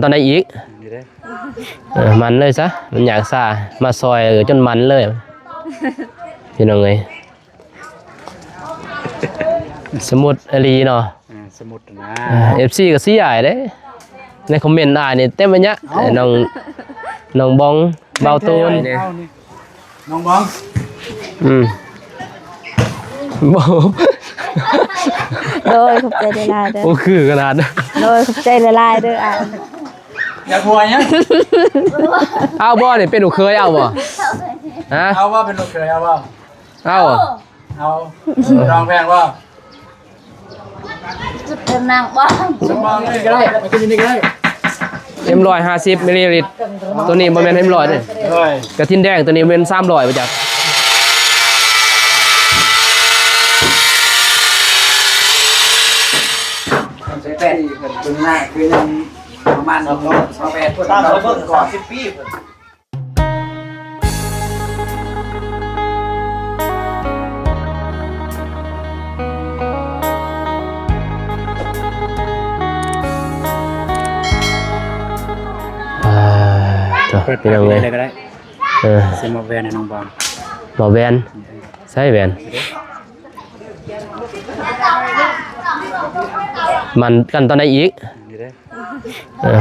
ตอนไหนอีกมันเลยซะมันอยากซามาซอยจนมันเลยพี่น้องเอ้ยสมุดอลีเนาะสมุดนะFC ก็สิใหญ่เด้ในคอมเมนต์ได้นี่เต็มไปเนี้ยน้องบองเบาตูนเนี่ยน้องบองบ่โดยขอบใจละลายเด้อโอ้คือขนาดโดยขอบใจละลายเด้ออ่ะอยากหัวยังเอาบ่นี่เป็นลูกเคยเอาบ่ฮะเอาว่าเป็นลูกเคยเอาว่าเอารองแพงว่าจุดเดิมนางบ้างสมองนี่ก็ได้มากินนี่ก็ได้150 มิลลิลิตรตัวนี้บ่แม่น100เด้กระทินแดงตัวนี้เป็น300บ่จักใช้แป้งเพิ่นตัวหน้าคือยังประมาณ2แป้งเพิ่นก่อน10 ปีเพิ่นเปิดไปเลยก็ได้เซ็นมาแวนให้น้องบอลหมอแวนใช่แวนมันกันตอนไหนอีก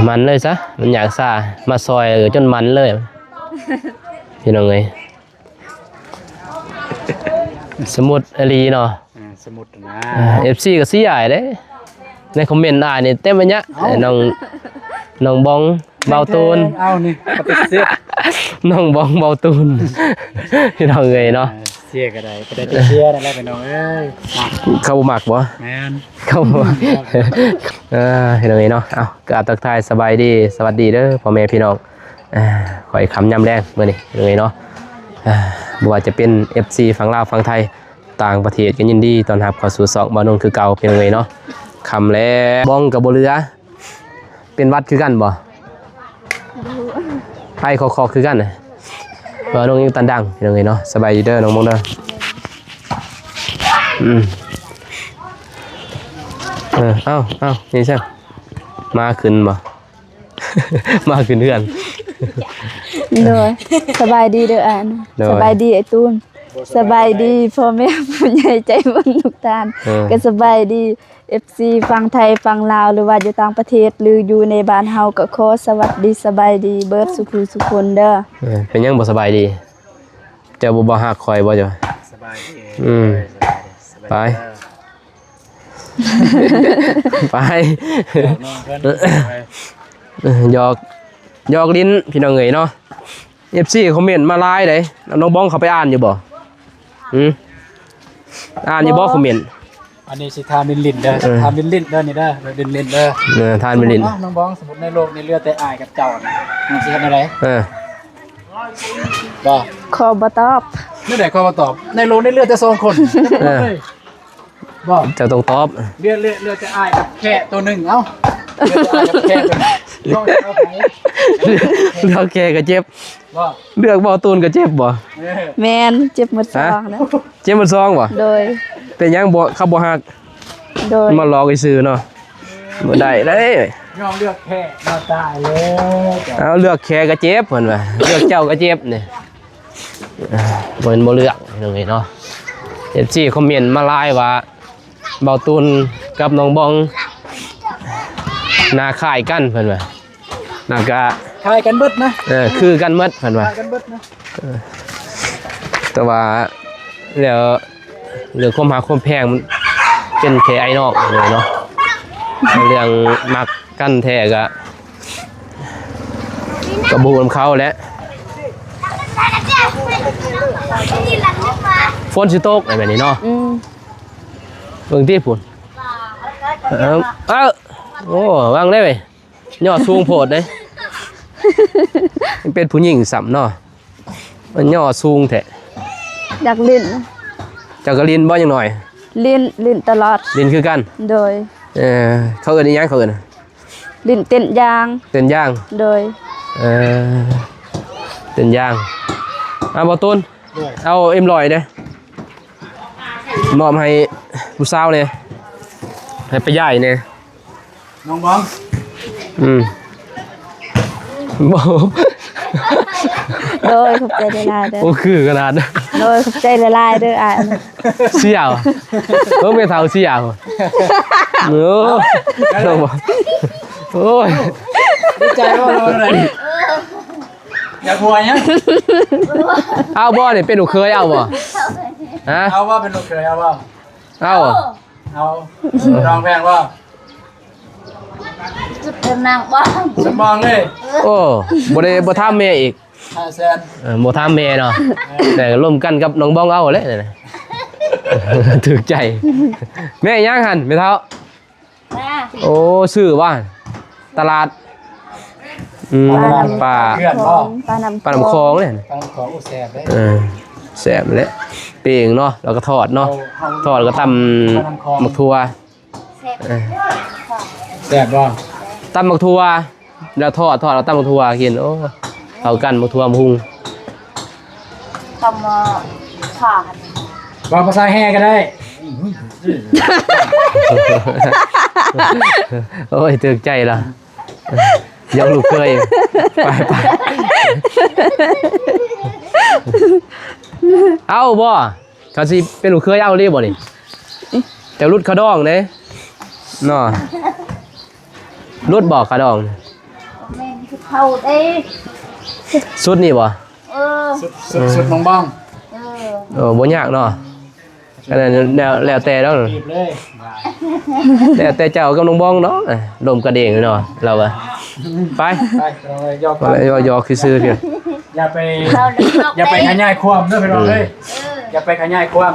มันเลยซะมันอยากซามาซอยจนมันเลยพี่น้องเอ้ยสมุดอลีเนาะสมุดนะ FC ก็สิใหญ่เด้ในคอมเมนต์ได้นี่เต็มไปเนี้ยน้องบองเบาตูนเอานี่ปฏิเสธน้องบองเบาตูนพี่น้องเอ้ยเนาะเสียก็ได้เสียนั่นแหละพี่น้องเอ้ยเข้าหมักบ่แม่นเข้าพี่น้องเอ้ยเนาะเอากราบทักทายสบายดีสวัสดีเด้อพ่อแม่พี่น้องขอให้คำย้ำแรงมื้อนี้พี่น้องเอ้ยเนาะบ่ว่าจะเป็น FC ฝั่งลาวฝั่งไทยต่างประเทศก็ยินดีต้อนรับเข้าสู่2บ่าวนุ่งคือเก่าพี่น้องเอ้ยเนาะคำแล้วบ้องกับบ่เรือเป็นวัดคือกันบ่ไอ้คอคือกันน่ะบ่าวนุ่งอยู่ตันดังพี่น้องเอ้ยเนาะสบายดีเด้อน้องมงเด้อเอ้านี่ใช่มาขึ้นบ่ มาขึ้นเฮือนโดยสบายดีเด้ออ่านสบายดีไอ้ตูนสบายดีพ่อแม่ผู้ใหญ่ใจบุญทุกท่านก็สบายดี FC ฟังไทยฟังลาวหรือว่าอยู่ต่างประเทศหรืออยู่ในบ้านเฮาก็ขอสวัสดีสบายดีเบิดสุขสุขคนเด้อเป็นยังบ่สบายดีเจ้าบ่ฮักคอยบ่จ้ะสบายดีไปไปหยอกลิ้นพี่น้องเอ๋ยเนาะ FC คอมเมนต์มาไลน์ได้น้องบ้องเขาไปอ่านอยู่บ่อ่านอยู่บ่คอมเมนต์อันนี้สิทานลินเด้อทานลินเด้อนี่เด้อลินเด้อทานลินน้องบ้องสมมุติในโลกในเรือแต่อายกับเจ้ามันสิเฮ็ดอะไรบ่ขอบ่ตอบไม่ได้ขอบ่ตอบในโลกในเรือแต่2คนบ่เจ้าต้องตอบเรือจะอายกับแค่ตัวนึงเอ้าเรือจะอายกับแค่ตัวนึงเลือกแค่ก็เจ็บเลือกบ่ตูนก็เจ็บบ่แม่นเจ็บหมดซองนะเจ็บหมดซองบ่โดยเป็นยังบ่ขับบ่ฮักโดยมาลอกอีซื่อเนาะบ่ได้เด้ยอมเลือกแค่มาตายเลยเอาเลือกแค่ก็เจ็บเพิ่นว่าเลือกเจ้าก็เจ็บนี่บ่เลือกจังได๋เนาะ FC คอมเมนต์มาไลน์ว่าเบาตูนกับน้องบองหน้าคล้ายกันเพิ่นว่าหน้าก็คล้ายกันเบิดนะคือกันหมดเพิ่นว่ากันเบิดนะแต่ว่าแล้วเรื่องความหาความแพงมันเป็นแค่ไอ้นอกเลยเนาะเรื่องมักกันแท้ก็บูนเขาแล้วฝนสิตกอะไรแบบนี้เนาะเบิ่งที่พุ่นโอ้วางได้ไหมยอดสูงโพดเลยเป็นผู้หญิงสัมเนาะมันยอดสูงแท้อยากลิ้นจากกลินบ่ยังหน่อยลิ้นตลอดลิ้นคือกันโดยเขาเอิ้นยังเขาเอิ้นลิ้นเต้นยางโดยเต้นยางบ่ต้นเอาเอ็มลอยเด้มอบให้ผู้สาวเลยให้ไปใหญ่เนี่ยน้องบอง บ่ โดยขอบใจหลายๆเด้อ โอ้คือขนาดนั้น โดยขอบใจหลายๆเด้ออ่าน เสี่ยวเพิ่งไปเท่าเสี่ยวโอ้น้องบ่โอ้ย ดีใจว่าเราอะไรอยากหัวยัง เอาบ่นี่เป็นหนูเคยเอาบ่ฮะ เอาว่าเป็นลูกเคยเอาว่า เอาอะ เอาลองแพงว่า จุดเป็นนางบ้าง สมองเลย โอ้บ่ได้บ่ถามแม่อีก 500,000 บ่ถามแม่เนาะแต่ร่วมกันกับน้องบ้องเอาแหละนี่นะ ถูกใจ แม่ย่างหั่นไม่เท่า นะ โอ้ซื้อว่าตลาดปลา เพื่อนบ่ ปลาน้ำ ปลาน้ำคลองเนี่ย ตั้งของอุแซ่บได้ แซ่บเลยเปียงเนาะแล้วก็ทอดเนาะทอดแล้วก็ตำหมักทัว แซ่บบ่ ตำหมักทัวแล้วทอดแล้วตำหมักทัวกินโอ้เข้ากันหมักทัวมะฮุง ทำขาด ว่าภาษาแห่ก็ได้ โอ้ยตึกใจละยังลูกเคยไปเอาบ่เขาสิเป็นลูกเคยเอาเรียบ่นี่แต่รุดขะดองเด้เนาะรุดบอกขะดอง แม่งคือเขาได้ สุดนี่บ่ เออ สุดน้องบ้อง เออ บ่ยากเนาะอันนั้นแล้วแต่แล้ว จีบเลย แล้วแต่เจ้ากับน้องบ้องเนาะลมกระเด้งเนาะเราอะไป ไปเราเลยยอก อะไรยอคือซื้อเพียง อย่าไป เราเด็กเรา อย่าไปขยายความเด้อพี่น้องเอ้ยอย่าไปขยายความ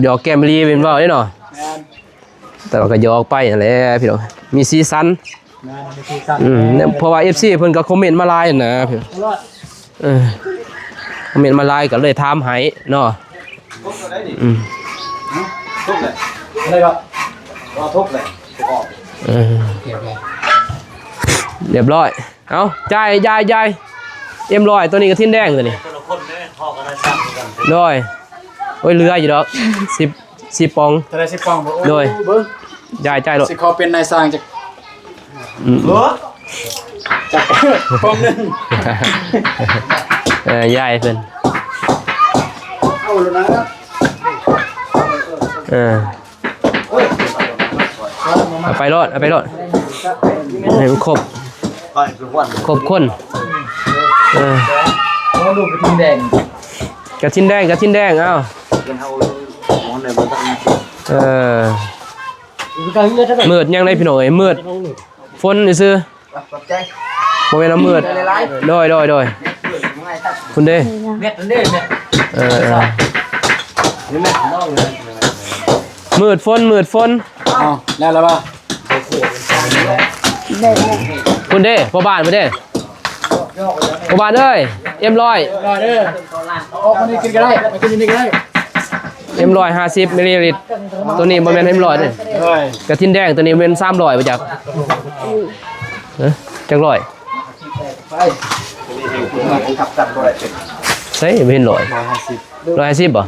ยอกแกมลีเป็นเว้าได้เนาะแต่ว่าก็ยอกไปนั่นแหละพี่น้องมีสีสันเนี่ยเพราะว่า FC เพิ่นก็คอมเมนต์มาหลายนะพี่คอมเมนต์มาหลายก็เลยถามให้เนาะ ทุบเลยอะไรก็รอทุบเลย เรียบร้อยเอาจ่ายเอ็มร้อยตัวนี้ก็ทิ้นแดงตัวนี้ร้อยโอ้ยเรืออยู่ดอก10ปอง จะได้สิปองบ่ โดย เบิ่ง จ่ายรถ สิขอเป็นนายสร้างจากจากปองนึง ยายเพิ่น เอาแล้วนะ เอาไปรถให้มันครบคนเอาลูกกระทิงแดง กระทินแดงเอ้ามืดยังได้พี่น้องเอ้ยมืดฝนซื่อบ่แม่นเอามืดโดยคุณเด้ เม็ดนั่นเด้เม็ด มืดฝน เอาแล้วป่ะ คุณเด้พ่อบ้านมาเด้พ่อบ้านเอ้ยเอ็มร้อย ได้เด้อเอาคนนี้กินก็ได้มากินนี่ก็ได้ เอ็มร้อย50มิลลิลิตรตัวนี้บ่แม่นเอ็มร้อยเด้ เฮ้ย กระทินแดงตัวนี้เป็น300บ่จักจักร้อย ไปขับจับด้วย ใช่บ่เห็นร้อย150บ่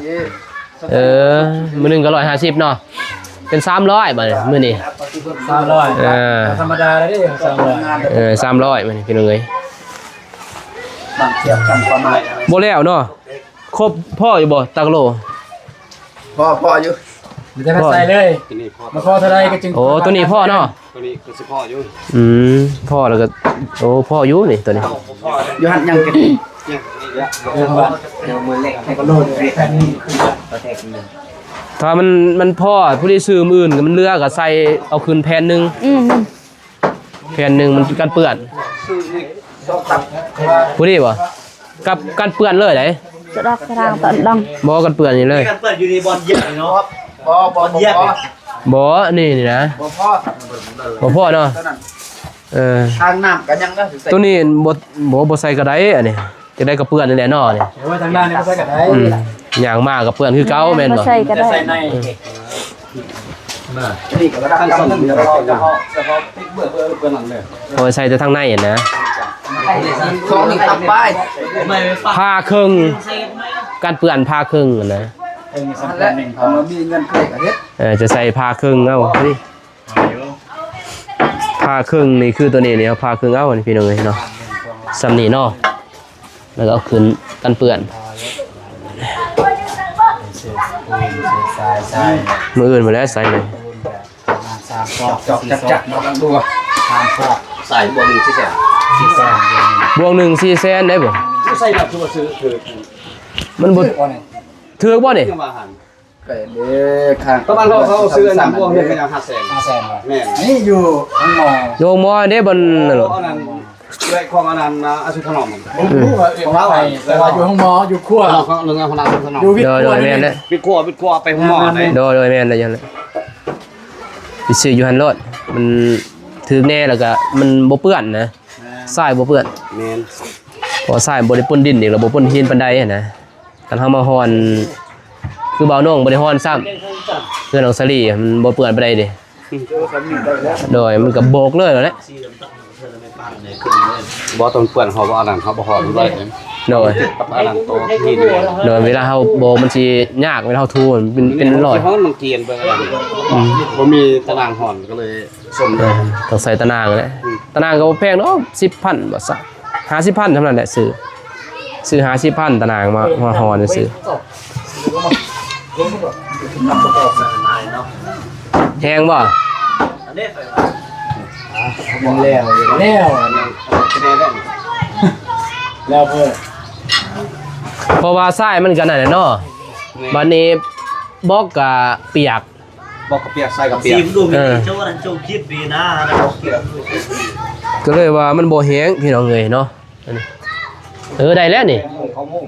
มื้อนึงก็150เนาะเป็น300บัดนี้มื้อนี้ 300ธรรมดาเลยดิ300 300มื้อนี้พี่น้องเอ้ย บางเทียบกันความหมาย บ่แล้วเนาะครบพ่ออยู่บ่ตักโล พ่ออยู่มันจะใส่เลยมาพ่อเท่าไรก็จึง โอ้ตัวนี้พ่อเนาะ ตัวนี้คือสิพ่ออยู่ พ่อแล้วก็โอ้พ่ออยู่นี่ตัวนี้ อยู่หันยังกันมือเล็กให้ก็โลดแค่นี้คือประเทศนึง ถ้ามันพ่อผู้ที่ซื้อมื้ออื่นก็มันเลือก็ใส่เอาคืนแผ่นหนึงแผ่นหนึงมันกันเปื้อนผู้นี้บ่กับกันเปื้อนเลยได้ จะรักสร้างตอนดัง บ่กันเปื้อนนี่เลย กันเปิดอยู่ในบอลเย็บเนาะ บอลเยี่ยม บ่นี่นะ พ่อ บ่พ่อเนาะทางน้ำกันยังก็ ตัวนี้บ่ใส่กระไดอันนี้จะได้กระเปื้อนนี่แหละเนาะนี่ เดี๋ยวไว้ทางด้านนี้ก็ใส่กันได้ อย่างมากกับเปื้อนคือเก่าแม่นบ่ ใส่ก็ได้ ใส่ในนี่ก็ได้ทำนึงเดี๋ยวเราจะพอติ๊กเบื่อหลังเลย เอาไว้ใส่แต่ทางในอ่ะนะ ของนี่ตับป้าย ผ้าครึ่งการเปื้อนผ้าครึ่งอะนะ สำคัญหนึ่งเรามีเงินเท่าไหร่ จะใส่ผ้าครึ่งเอานี่ผ้าครึ่งนี่คือตัวนี้เนี่ยผ้าครึ่งเอาอันนี้พี่น้องเอ้ยเนาะ สำนีเนาะแล้วก็เอาขึ้นกันเปื้อน ใช่ มืออื่นมาแล้วใส่เลย จอกจับมาตั้งตัว3ฟอก ใส่บวกหนึ่งที่แสน บวก1 4แสนได้บ่ ใส่แบบตัวซื้อถือ มันบ่ถือบ่นี่ ยังมาหัน ก็เด้ข้าง ประมาณเขาซื้อน้ำบวกเนี่ยก็ยัง500,000 500,000 แม่น นี่อยู่ข้างนอก โยมอเด้บนนั่นหรอ อันนั้นด้วยของอันนั้นนะอาชีพขนม ผมรู้ว่าของเราแต่ว่าอยู่ห้องหมออยู่ครัว ของโรงงานขนมขนม อยู่วิท โด ย์ ยแม่นเด้ ปิดครัวไปห้องหมอได้ โดยแม่นได้ยังเลยไปซื้ออยู่หันรถมันถือแน่แล้วก็มันบ่เปื้อนนะทรายบ่เปื้อน แม่น เพราะทรายบ่ได้ปนดินอีกแล้วบ่ปนหินปานใดอะนะคันเฮามาฮ้อนคือเบาน้องบ่ได้ฮ้อนซ้ำเพื่อนของสลีมันบ่เปื้อนปานใดเด้โดยมันก็โบกเลยแล้วแหละ บ่ต้องเปื่อนเขาบ่อันนั้นเขาบ่หอมด้วย โดย กับอันนั้นโตที่นี่ โดยเวลาเฮาโบกมันสิยากเวลาเฮาทูมันเป็นรอย เพราะมันเกียนเบิ่งอะไรบ่มีตารางหอนก็เลยสม ต้องใส่ตะนางแหละตะนางก็บ่แพงเนาะ10,000บ่ซะ50,000เท่านั้นแหละซื้อ50,000ตะนางมาฮ้อนซื้อแพงบ่ มันแล้วแล้วเพิ่น เพราะว่าทรายมันก็นั่นแหละเนาะบัดนี้บอกก็เปียก บอกกับเปียกใส่กับเปีย ซี ก มดูมีโจ้รันโจ้คิดปีนะแล้วก็เกี่ยว ก็เลยว่ามันบ่แห้งพี่น้องเอ้ยเนาะอันนี้ได้แล้วนี่ เขามุ่ง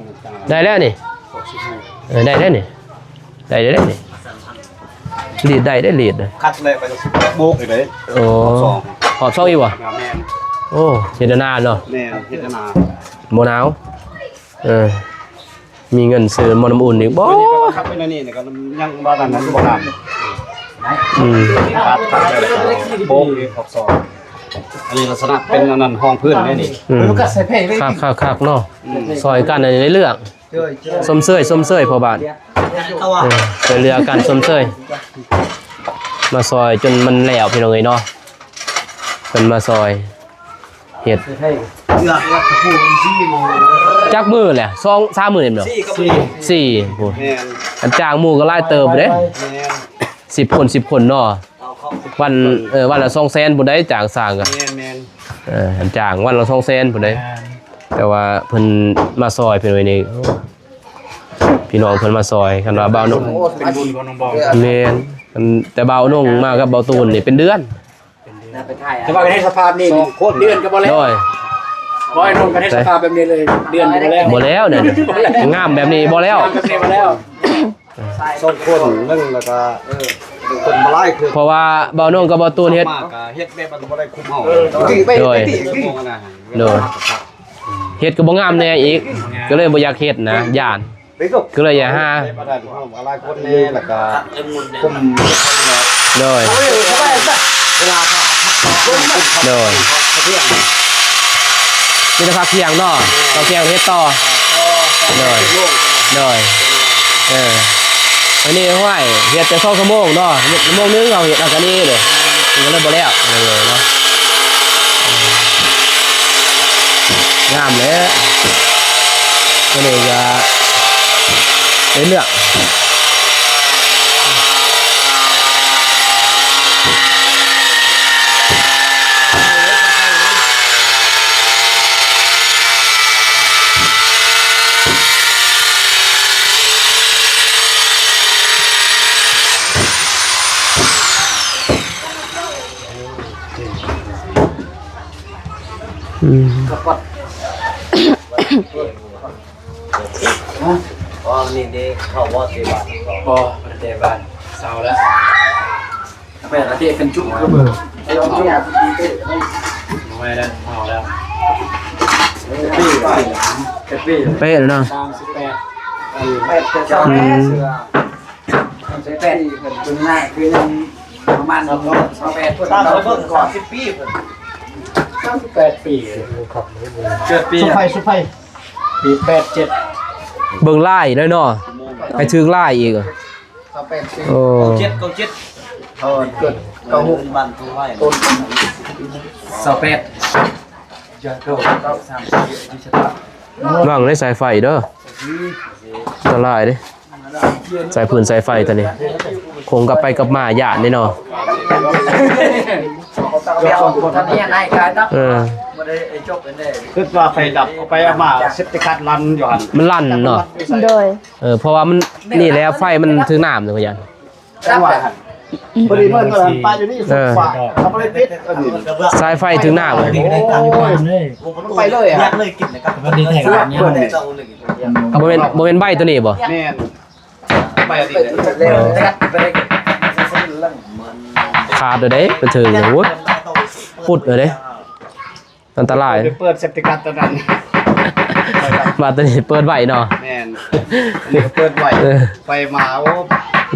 ได้แล้วนี่ได้แล้วนี่ได้แล้วนี่ลีดได้ลีด คัดเลยไปโบกอีกเลย โอ้ขอบช่องอีกบ่ แม่น โอ้เฮ็ดนานเนาะ แม่นพิจารณา บ่หนาวมีเงินซื้อหม้อน้ำอุ่นอีกบ่ วันนี้ก็คัดไปนี่เนี่ยก็ยังบ่ทันนั้นบ่ทัน คัดโบกอีกขอบสองอันนี้ลักษณะเป็นอันนั้นห้องพื้นนี่ ลูกก็ใส่เพลงไว้ คักๆเนาะซอยกันในเรื่องสมเสยพอบาท ตัว ช่วยเหลือกันสมเสยมาซอยจนมันแล้วพี่น้องเอ้ยเนาะเพิ่นมาซอยเฮ็ด เลือกตะปูซี่โม จักมือแหละ2-3มื้อนี่เนาะ ซี่ก็มี 4โห แม่น อันจ้างหมู่ก็หลายเติบเด้ แม่น 10 คนเนาะ เอาเข้า วันละ200,000พุ่นได้จ้างสร้างก็ แม่นแม่น อันจ้างวันละ200,000พุ่นได้แต่ว่าเพิ่นมาซอยเพิ่นไว้นี่พี่น้องเพิ่นมาซอยคันว่าบ่าวนุ่ง เป็นบุญของน้องบอล แม่นแต่บ่าวนุ่งมากับบ่าวตูนนี่เป็นเดือน ไปถ่ายแต่ว่าในสภาพนี่เดือนก็บ่แล้ว โดย บ่ให้น้องกันในสภาพแบบนี้เลยเดือนก็แล้ว บ่แล้วเนี่ยงามแบบนี้บ่แล้ว แบบนี้มาแล้ว สองคนนึงแล้วก็คนมาไล่คือ เพราะว่าบ่าวนุ่งกับบ่าวตูนเฮ็ด มากก็เฮ็ดแบบมันบ่ได้คุมเฮา โดย มองกันนะ โดยเฮ็ดก็บ่งามแน่อีก ก็เลยบ่อยากเฮ็ดนะย่านก็เลยอย่าหา บ่ได้ผมอะไรคนนี้แล้วก็ เอ็มมุนเนี่ย คุม โดยโดยมีแต่พักเที่ยงเนาะเราเที่ยงเฮ็ดต่อโดยอันนี้ห้วยเฮ็ดแต่2ชั่วโมงเนาะชั่วโมงนึงเอาเฮ็ดอันนี้เด้มันก็เลยบ่แล้วเลยเนาะงามเลยก็เลยจะได้เลือกอ๋อนี่เด็กเข้าว่าเทบา บ่ประเทศบ้านเศร้าแล้วแม่ประเทศกันจุกก็เบิ่งเอาไม่แล้วเศร้าแล้วปี เป๊ะเลยเนาะ 38จะ8เสือ38นี่เพิ่นเป็นหน้าคือยังประมาณ28เพิ่น ตั้งไว้เพิ่ง30 ปีเพิ่น 38ปีครับเกิดปีสุไฟปี87 เบิ่งไล่ด้วยเนาะให้ถึงไล่อีกอะ 28ปี โอ้ เจ็ดเกิด96 บ้านตัวไว้ 28 จะโดนรอบ30ที่ชะตา ว่างได้สายไฟเด้อตลายเด้สายพื้นสายไฟตัวนี้คงกลับไปกลับมาญาติแน่นอน เดี๋ยวท่านนี้นายการนะ บ่ได้จบเป็นได้ คือว่าไฟดับเอาไปเอามาเซฟติคัดรันอยู่หั่น มันลั่นเนาะ โดย เพราะว่ามันนี่แหล้วไฟมันถึงน้ำเลยพ่อยัน จังหวะหั่นพอดีเพิ่นก็หันไปอยู่นี่สุดฝ่าเขาบ่ได้ติดอันนี้ สายไฟถึงน้ำเลย ไปเลยอ่ะ อยากเลยกินนะครับ มันดีแท้ เพิ่นได้ต้องนึกอีกอย่าง บ่เป็นใบตัวนี้บ่ แม่นไปอันนี้ เร็วแต่ไปเลย ขาดเลยเด้เป็นถึงโอ้ยปุดเลยเด้อันตราย เปิดเซฟติคัดตัวนั้น มาตัวนี้เปิดไว้เนาะ แม่นอันนี้ก็เปิดไว้ไปมาโอ้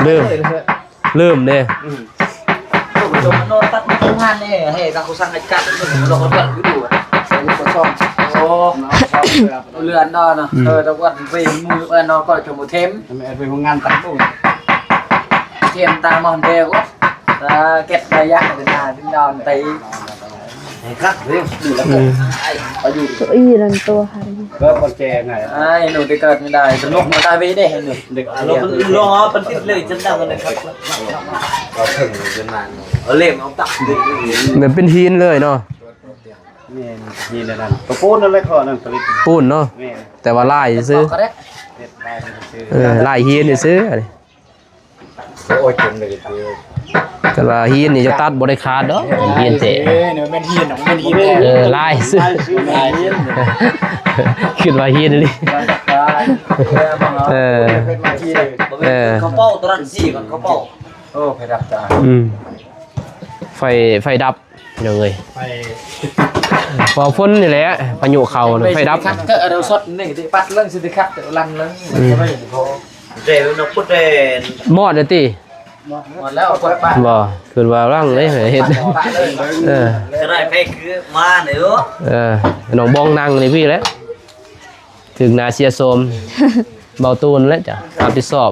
ลืมเด้ จมโนตัดงานนี่ให้ทางกูสั่งให้จัดเราก็เปิดอยู่ใส่ก็ซ่อมโอ้เรือนนอนนะตะวันไปมือนอนก็จมูกเทม แม่เป็นงานตัดตู้ เทียมตามอนเดียวก็เก็บระยะเดินทางถึงนอนไป ครับเรื่อง แล้วก็ไปอยู่ ตัวอีนั่นตัวค่ะ ก็คนแก่ไง ไอ้หนูจะเกิดไม่ได้จะลกมาตายไปได้เห็นหนู เด็ก เรารอมันติดเลยจนดังกันนะครับเราถึงจนนานเอาเล่มเอาตักดึง เหมือนเป็นหินเลยเนาะ แม่นี่นั่นตัวปูนนั่นเลยขอนั่นผลิต ปูนเนาะ แม่ แต่ว่าลายซื้อ ก็ได้ เฮ็ดได้ซื้อ ลายหินนี่ซื้ออันนี้ โอ้ยจนเลยคือ แต่ว่าหินนี่จะตัดบ่ได้ขาดดอกหินเตะ เนี่ยมันเฮียนของมันอีเม ลายซื้อ ลายเฮียน คิดว่าหินนี่เขาเป้าตัวนั้นสี่ก่อนเขาเป้า โอ้ไปรับจ้า ไฟดับยังไง ไป พอฝนนี่แหละพายุเข้าไฟดับ คัดก็เราสดนี่ที่ปัดเรื่องสิคัดเดี๋ยวลันเรื่องไม่ถึงพอ เร็วนกพุทธเรน มอดเลยติ หมดแล้วกดไป บ่คือว่าร่างเลยเฮ็ดจะได้เพคือมาเนื้อ น้องบองนั่งนี่พี่แล้วถึงนาเสียโสมเบาตูนแล้วจ้ะรับผิดชอบ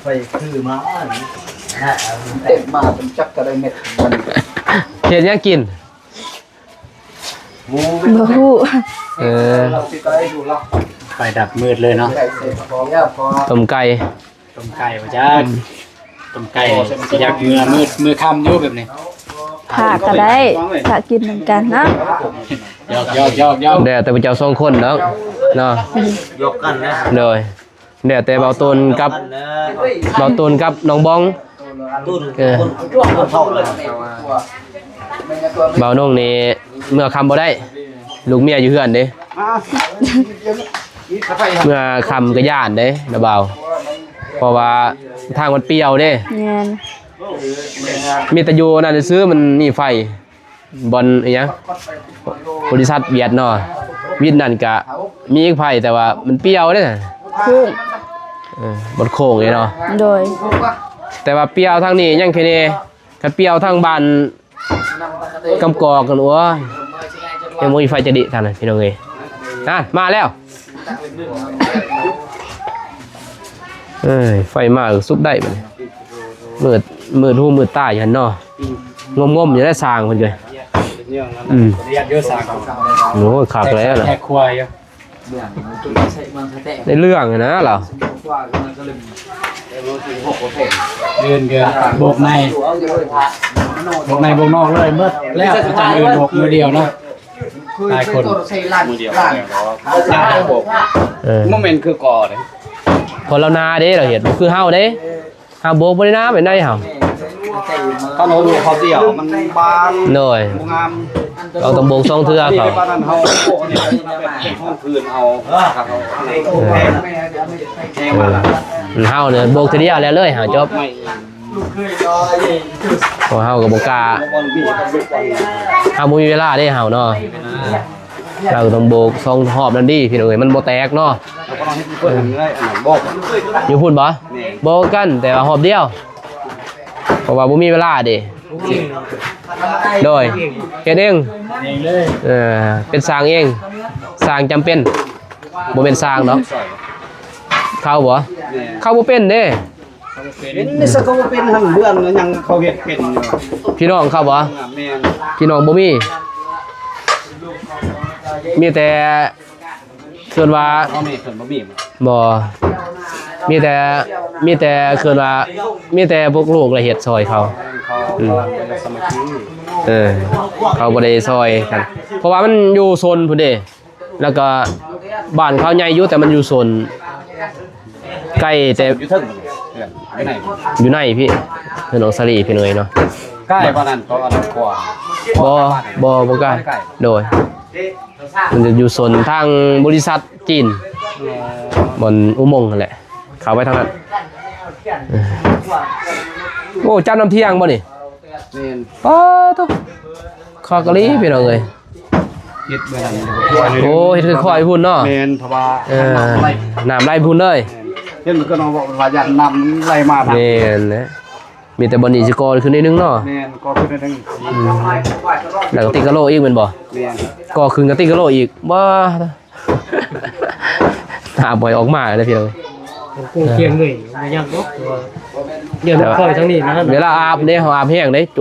ไปคือมา เต็มมาเป็นจักกระไดเม็ดมัน เฮ็ดหยังกิน บ่ฮู้ เราติดไปดูเรา ไฟดับมืดเลยเนาะ ใส่เสร็จพอแล้วพอ ต้มไก่ ต้มไก่ว่าจ้าต้มไก่อยากมือค่ำอยู่แบบนี้ ผ่าก็ได้ผ่ากินเหมือนกันนะ ยอก เดี๋ยวแต่พระเจ้าสองคนเนาะเนาะ ยกกันนะ เลยเดี๋ยวแต่เบาตูนกับน้องบอง ตุ้นจ้วงคนเท่าเลย เบานุ่งนี่เมื่อคำบ่ได้ลูกเมียอยู่เฮือนเด้เมื่อคำก็ย่านเด้นะเบาเพราะว่าทางมันเปรี้ยวเด้ แม่น มีแตะยูนั่นซื้อมันมีไฟบอลอะไรเงี้ยบริษัทเวียดเนาะวินนั่นกะมีอีกไฟแต่ว่ามันเปรี้ยวเด้ คู่ บนโค้งเลยเนาะ โดย แต่ว่าเปรี้ยวทางนี้ยังแค่นี้ถ้าเปรี้ยวทางบ้านกำกอกกันโอ้ยยังบ่มีไฟจะดิท่านน่ะพี่น้องเอ้ยมาแล้วไฟมาซุบได้บัดนี้มืดหูมืดตาอยู่หั่นเนาะงมๆอยู่ได้สร้างเพิ่นเด้อ เรียกเยอะสั่ง โอ้ยคักแล้วน่ะ แค่ควาย ในเรื่องนะเรา เดินเกินโบกในโบกนอกเลยเมื่อแล้วจะเดินโบกมือเดียวเนาะหลายคนมือเดียวโบกโมเมนต์คือก่อเลย พอเรานาเด้เราเห็นคือเฮาเด้เฮาโบกบ่ได้นาไปไหนเฮา ถ้าโน้ตเขาเดี่ยวมันบาง หน่อย งาม เราต้องโบก2เทื่อเขา บ้านนั้นเขาโบกเนี่ยห้องคืนเอาครับเขาแห้งมาละ เฮาเนี่ยโบกทีเดียวแล้วเลยหาจบ ไม่ พอเฮาก็บ่กล้า บอลบีบลูกบอล เฮาบ่มีเวลาเด้เฮาเนาะเราก็ต้องโบก2รอบนั่นดิพี่น้องเอ้ยมันบ่แตกเนาะ แล้วก็ให้เพื่อนได้อันนั้นบอก อยู่พุ่นบ่โบกกันแต่ว่ารอบเดียวเพราะว่าบ่มีเวลาเด้โดยเฮ็ดเอง เองเลย เป็นสร้างเองสร้างจำเป็นบ่เป็นสร้างเนาะเข้าบ่เข้าบ่เป็นเด้ เป็นนี่สก็เป็นทั้งเดือนยังเขาเฮ็ดเป็นอยู่ พี่น้องครับบ่ แม่น พี่น้องบ่มีแต่เกินว่า เขาไม่เพิ่นบ่มี บ่มีแต่เกินว่ามีแต่พวกลูกละเฮ็ดซอยเขา เขาเป็นสมาชิก เขาบ่ได้ซอยกันเพราะว่ามันอยู่โซนพุ่นเด้แล้วก็บ้านเขาใหญ่อยู่แต่มันอยู่โซนใกล้แต่ อยู่เทิงเพื่อนไปไหน อยู่ในพี่ถนนสลีพี่น้อยเนาะ ใกล้บ้านนั้นเขาอันนั้นกว่า บ่ใกล้โดยมันจะอยู่โซนทางบริษัทจีนบนอุโมงค์นั่นแหละเข้าไปทางนั้นโอ้จำน้ำเที่ยงบ่นี่ แม่น ป้าตุ๊คอกะลีพี่น้องเอ้ย เฮ็ดแบบนั้น โอ้เฮ็ดคือค่อยพุ่นเนาะ แม่นเพราะว่า น้ำไหลพุ่นเลย เห็นมันก็น้องบอกว่ายันนำไหลมาทาง แม่นนะมีแต่บ่นี่สิก่อขึ้นนิดนึงเนาะ แม่นก็ขึ้นได้ทั้ง แล้วก็ติกะโลอีกแม่นบ่ แม่น ก่อขึ้นกับติกะโลอีกบ่หาบ่อยออกมาเลยพี่น้อง กูเคียงเลยไม่ยากหรอกเดี๋ยวมันคอยทั้งนี้นะ เวลาอาบเด้เฮาอาบแห้งเด้จ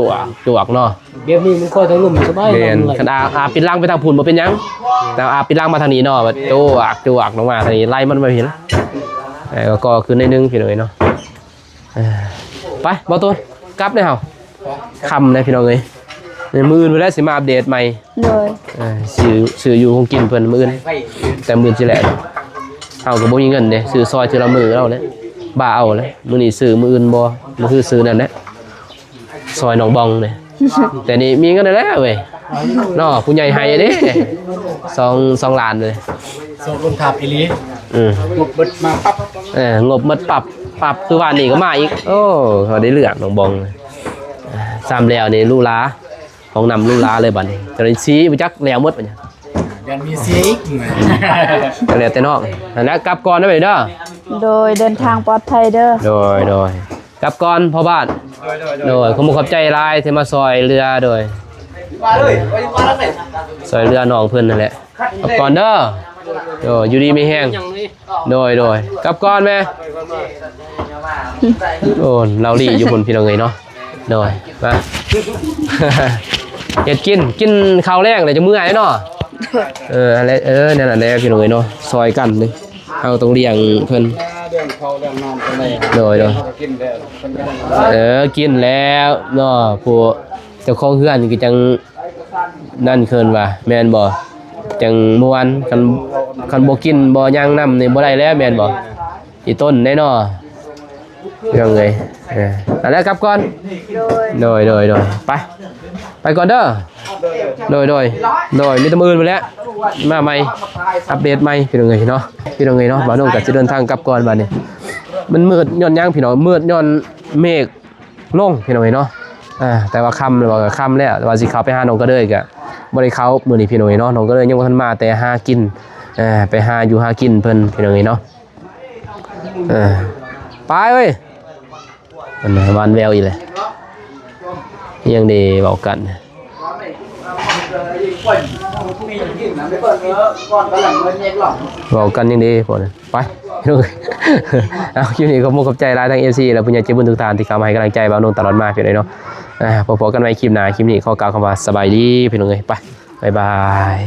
วกเนาะ เดี๋ยวนี้มันคอยทั้งลุ่มสบาย แม่นคันอาบปิดล่างไปทางพุ่นบ่เป็นหยังแต่อาบปิดล่างมาทางนี้เนาะว่าจวกลงมาทางนี้ไล่มันมาเห็นก็ขึ้นนิดนึงพี่น้องเนาะไปบ่ตัวกลับเด้เฮาค่ำนะพี่น้องเอ้ยมื้ออื่นเวลาสิมาอัปเดตใหม่ โดย ซื้ออยู่คงกินเพิ่นมื้ออื่นแต่มื้อสิแหละเฮาก็บ่มีเงินเด้ซื้อซอยทีละมื้อเอาเลยบ้าเอาเลยมื้อนี้ซื้อมื้ออื่นบ่มื้อคือซื้อนั่นแหละซอยหนองบองเด้แต่นี่มีเงินแล้วเว้ยเนาะผู้ใหญ่ให้เด้2ล้านเลย ส่งคนขับอีลี งบเบิดมาปั๊บ งบหมดปรับคือว่านี่ก็มาอีกโอ้เขาได้เลือกหนองบองซ้ำแล้วนี่ลูลาของนำลูลาเลยบัดนี้จะได้ชี้ไปจักแล้วหมดบัดนี้ ยันมีเสียอีก ก็แล้วแต่นอกนั่นนะกลับก่อนได้ไหมเด้อ โดยเดินทางปลอดภัยเด้อ โดยกลับก่อนพ่อบ้านโดยขอบใจหลายที่มาซอยเรือโดย มาเลยไปมาแล้วนี่ ซอยเรือน้องเพิ่นนั่นแหละกลับก่อนเด้อโดยอยู่ดีไม่แห้งโดยกลับก่อนแม่โอ้เราลีอยู่บนพี่น้องเอ้ยเนาะโดยมา เฮ็ดกินข้าวแรงเลยจะมื้อไหนเนาะอะไรนั่นน่ะแหละพี่น้องเอ้ยเนาะซอยกันนี่เฮาต้องเลี้ยงเพิ่น เรื่องเขาเรื่องนอนกันเลย โดย กินแล้วเพิ่นก็ กินแล้วเนาะผู้เจ้าของเฮือนก็จังนั่นเคินว่าแม่นบ่จังม่วนคันบ่กินบ่ย่างน้ำนี่บ่ได้แล้วแม่นบ่อีต้นแน่เนาะยังไงนั่นแหละกลับก่อนโดยไปก่อนเด้อโดยมีแต่มื้ออื่นไปแล้วมาใหม่อัปเดตใหม่พี่น้องเอ้ยเนาะบ่าวน้องก็สิเดินทางกลับก่อนบัดนี้มันมืดย้อนหยังพี่น้องมืดย้อนเมฆลงพี่น้องเอ้ยเนาะแต่ว่าค่ำแล้วก็ค่ำแล้วว่าสิเข้าไปหาน้องก็เด้ยก็บ่ได้เข้ามื้อนี้พี่น้องเอ้ยเนาะน้องก็เด้ยยังบ่ทันมาแต่หากินไปหาอยู่หากินเพิ่นพี่น้องเอ้ยเนาะไปเว้ยมันหวานแววอีเลยยังได้เว้ากันบอกกันยังดีพอนะไปเอาคลิปนี้ก็มุกขอบใจรายทาง FC และผู้ใหญ่ใจบุญทุกท่านที่เข้ามาให้กำลังใจบ่าวนุ่นตลอดมาพี่น้องเนาะพบกันใหม่คลิปหน้าคลิปนี้ขอกล่าวคำว่าสบายดีพี่น้องเอ้ยไปบ๊ายบาย